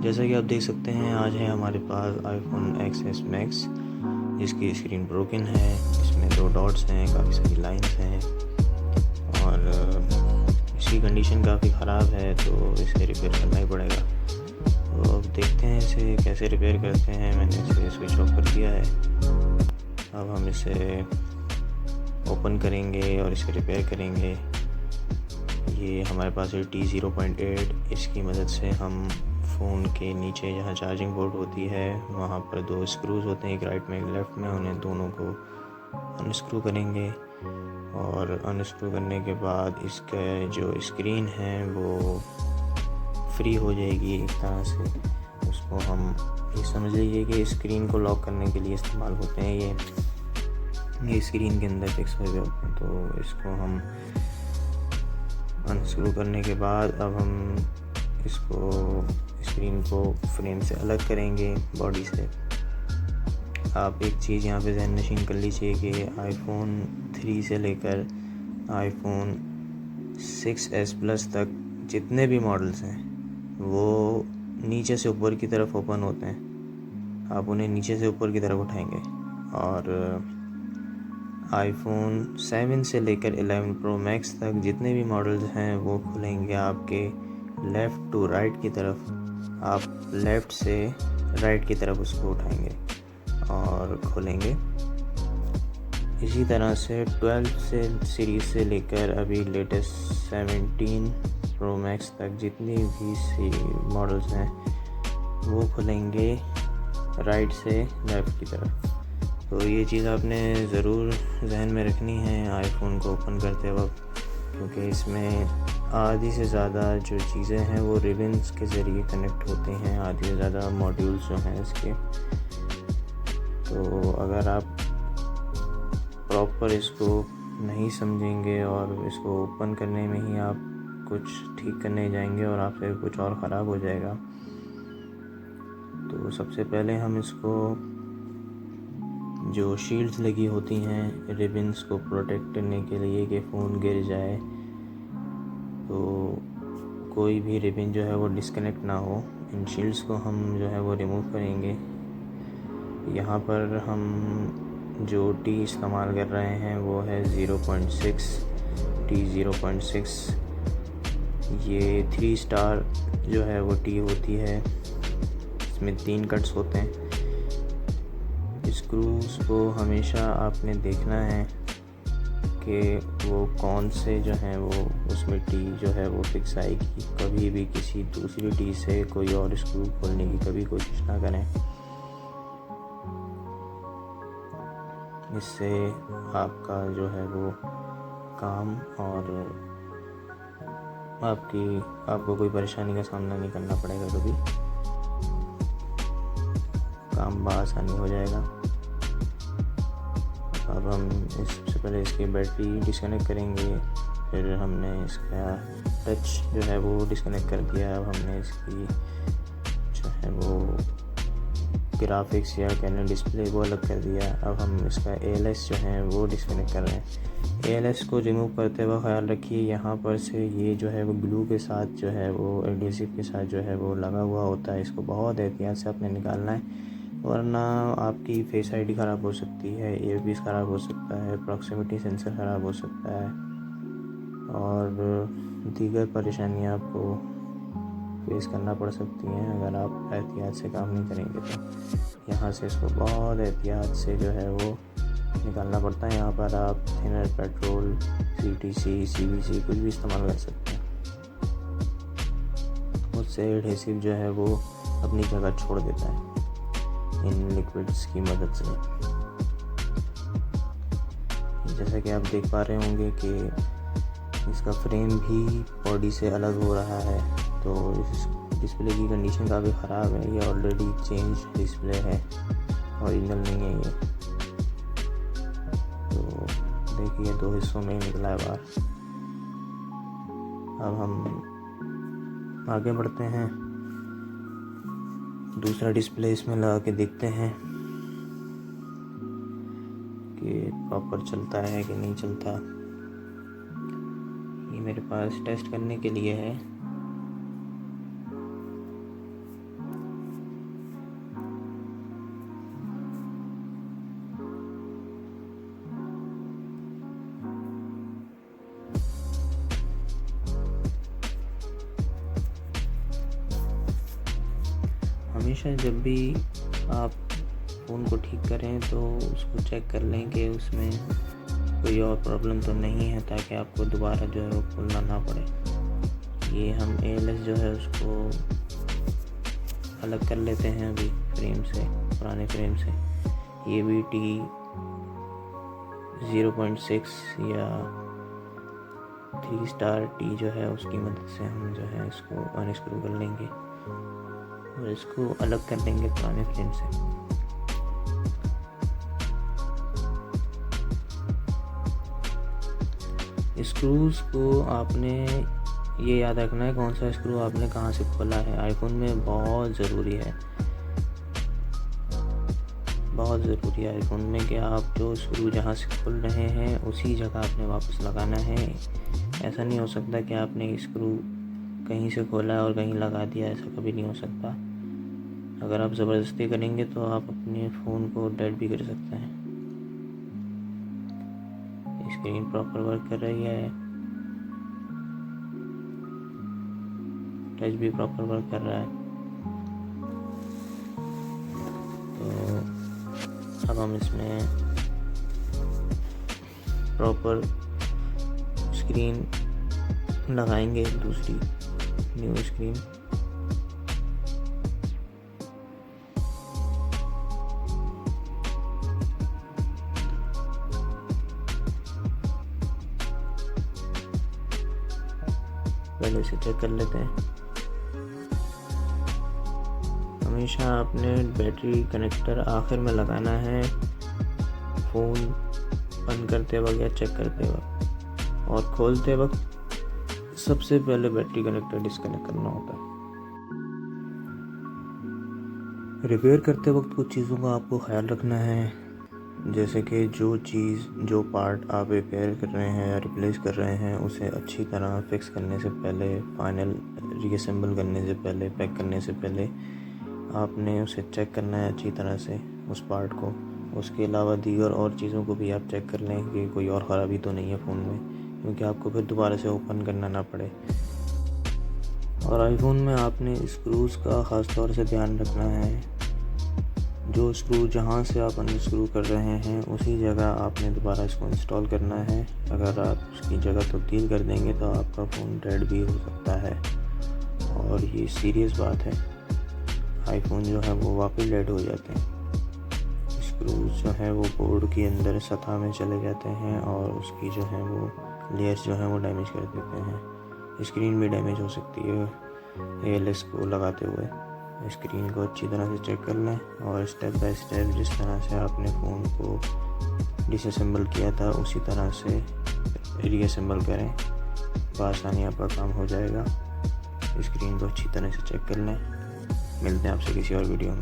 जैसा कि आप देख सकते हैं, आज है हमारे पास iPhone XS Max, जिसकी स्क्रीन ब्रोकन है। इसमें 2 डॉट्स हैं, काफ़ी सारी लाइंस हैं और इसकी कंडीशन काफ़ी ख़राब है, तो इसे रिपेयर करना ही पड़ेगा। तो अब देखते हैं इसे कैसे रिपेयर करते हैं। मैंने इसे स्विच ऑफ कर दिया है। अब हम इसे ओपन करेंगे और इसे रिपेयर करेंगे। ये हमारे पास है T0.8। इसकी मदद से हम फ़ोन के नीचे जहाँ चार्जिंग पोर्ट होती है वहाँ पर 2 स्क्रूज़ होते हैं, एक राइट में एक लेफ़्ट में। उन्हें दोनों को अनस्क्रू करेंगे और अनस्क्रू करने के बाद इसका जो स्क्रीन है वो फ्री हो जाएगी एक तरह से। उसको हम ये समझ लीजिए कि स्क्रीन को लॉक करने के लिए इस्तेमाल होते हैं। ये स्क्रीन के अंदर फिक्स हुए होते हैं। तो इसको हम अनस्क्रू करने के बाद अब हम इसको स्क्रीन को फ्रेम से अलग करेंगे, बॉडी से। आप एक चीज़ यहाँ पे ज़हन नशीन कर लीजिए कि iPhone 3 से लेकर iPhone 6s Plus तक जितने भी मॉडल्स हैं वो नीचे से ऊपर की तरफ ओपन होते हैं। आप उन्हें नीचे से ऊपर की तरफ उठाएंगे और iPhone 7 से लेकर 11 Pro Max तक जितने भी मॉडल्स हैं वो खुलेंगे आपके लेफ़्ट टू राइट की तरफ। आप लेफ़्ट से राइट की तरफ उसको उठाएंगे और खोलेंगे। इसी तरह से 12 से सीरीज़ से लेकर अभी लेटेस्ट 17 Pro Max तक जितनी भी मॉडल्स हैं वो खुलेंगे राइट से लेफ़्ट की तरफ। तो ये चीज़ आपने ज़रूर जहन में रखनी है आईफोन को ओपन करते वक्त, क्योंकि इसमें आधी से ज़्यादा जो चीज़ें हैं वो रिबन्स के ज़रिए कनेक्ट होती हैं। आधी से ज़्यादा मॉड्यूल्स जो हैं इसके। तो अगर आप प्रॉपर इसको नहीं समझेंगे और इसको ओपन करने में ही आप कुछ ठीक करने जाएंगे और आपसे कुछ और ख़राब हो जाएगा। तो सबसे पहले हम इसको जो शील्ड्स लगी होती हैं रिबन्स को प्रोटेक्ट करने के लिए कि फ़ोन गिर जाए तो कोई भी रिबन जो है वो डिस्कनेक्ट ना हो, इन शील्ड्स को हम जो है वो रिमूव करेंगे। यहाँ पर हम जो टी इस्तेमाल कर रहे हैं वो है 0.6 T0.6। ये 3 स्टार जो है वो टी होती है। इसमें 3 कट्स होते हैं। स्क्रूज़ को हमेशा आपने देखना है कि वो कौन से जो हैं वो उसमें टी जो है वो फिक्स आएगी। कभी भी किसी दूसरी टी से कोई और स्क्रू खोलने की कभी कोशिश ना करें, इससे आपका जो है वो काम और आपको कोई परेशानी का सामना नहीं करना पड़ेगा। कभी काम बआसानी हो जाएगा। अब हम सबसे पहले इसकी बैटरी डिस्कनेक्ट करेंगे, फिर हमने इसका टच जो है वो डिस्कनेक्ट कर दिया। अब हमने इसकी जो है वो ग्राफिक्स या कैनन डिस्प्ले वो अलग कर दिया। अब हम इसका ALS जो है वो डिस्कनेक्ट कर रहे हैं। ALS को रिमूव करते हुए ख्याल रखिए यहाँ पर से ये जो है वो ग्लू के साथ जो है वो एडहेसिव के साथ जो है वो लगा हुआ होता है। इसको बहुत एहतियात से आपने निकालना है, वरना आपकी फेस आईडी ख़राब हो सकती है, ईयरपीस ख़राब हो सकता है, प्रॉक्सिमिटी सेंसर ख़राब हो सकता है और दीगर परेशानियाँ आपको फेस करना पड़ सकती हैं अगर आप एहतियात से काम नहीं करेंगे। तो यहाँ से इसको बहुत एहतियात से जो है वो निकालना पड़ता है। यहाँ पर आप थिनर, पेट्रोल, CTC, CVC कुछ भी इस्तेमाल कर सकते हैं। उससे एडहेसिव जो है वो अपनी जगह छोड़ देता है इन लिक्विड्स की मदद से। जैसा कि आप देख पा रहे होंगे कि इसका फ्रेम भी बॉडी से अलग हो रहा है। तो इस डिस्प्ले की कंडीशन काफ़ी ख़राब है। ये ऑलरेडी चेंज डिस्प्ले है, ओरिजिनल नहीं है ये। तो देखिए 2 हिस्सों में निकला है बाहर। अब हम आगे बढ़ते हैं, दूसरा डिस्प्ले इसमें लगा के देखते हैं कि प्रॉपर चलता है कि नहीं चलता। ये मेरे पास टेस्ट करने के लिए है। हमेशा जब भी आप फ़ोन को ठीक करें तो उसको चेक कर लें कि उसमें कोई और प्रॉब्लम तो नहीं है, ताकि आपको दोबारा जो है वो खोलना ना पड़े। ये हम ALS जो है उसको अलग कर लेते हैं अभी फ्रेम से, पुराने फ्रेम से। ये भी T0.6 या 3 स्टार T जो है उसकी मदद से हम जो है इसको अनस्क्रू कर लेंगे और इसको अलग कर देंगे पुराने फ्रेम से। स्क्रूज़ को आपने ये याद रखना है कौन सा स्क्रू आपने कहाँ से खोला है। आईफोन में बहुत ज़रूरी है आईफोन में कि आप जो स्क्रू जहाँ से खोल रहे हैं उसी जगह आपने वापस लगाना है। ऐसा नहीं हो सकता कि आपने स्क्रू कहीं से खोला है और कहीं लगा दिया, ऐसा कभी नहीं हो सकता। अगर आप ज़बरदस्ती करेंगे तो आप अपने फ़ोन को डेड भी कर सकते हैं। स्क्रीन प्रॉपर वर्क कर रही है, टच भी प्रॉपर वर्क कर रहा है। तो अब हम इसमें प्रॉपर स्क्रीन लगाएंगे, दूसरी न्यू स्क्रीन। पहले से चेक कर लेते हैं। हमेशा आपने बैटरी कनेक्टर आखिर में लगाना है फ़ोन बंद करते वक्त या चेक करते वक्त, और खोलते वक्त सबसे पहले बैटरी कनेक्टर डिस्कनेक्ट करना होता है। रिपेयर करते वक्त कुछ चीज़ों का आपको ख्याल रखना है, जैसे कि जो पार्ट आप रिपेयर कर रहे हैं या रिप्लेस कर रहे हैं उसे अच्छी तरह फिक्स करने से पहले, फाइनल रीअसेंबल करने से पहले, पैक करने से पहले आपने उसे चेक करना है अच्छी तरह से उस पार्ट को। उसके अलावा दीगर और चीज़ों को भी आप चेक कर लें कि कोई और ख़राबी तो नहीं है फ़ोन में, क्योंकि आपको फिर दोबारा से ओपन करना ना पड़े। और आईफोन में आपने स्क्रूज़ का ख़ास तौर से ध्यान रखना है। जो स्क्रू जहाँ से आप अनस्क्रू कर रहे हैं उसी जगह आपने दोबारा इसको इंस्टॉल करना है। अगर आप उसकी जगह तब्दील कर देंगे तो आपका फ़ोन डेड भी हो सकता है, और ये सीरियस बात है। आईफोन जो है वो वाकई डेड हो जाते हैं। स्क्रूज जो है वो बोर्ड के अंदर सतह में चले जाते हैं और उसकी जो है वो लेयर्स जो है वो डैमेज कर देते हैं। स्क्रीन भी डैमेज हो सकती है ALS को लगाते हुए। स्क्रीन को अच्छी तरह से चेक कर लें और स्टेप बाय स्टेप जिस तरह से आपने फ़ोन को डिसअसेंबल किया था उसी तरह से रीअसेंबल करें, बआसानी आपका काम हो जाएगा। स्क्रीन को अच्छी तरह से चेक कर लें। मिलते हैं आपसे किसी और वीडियो में।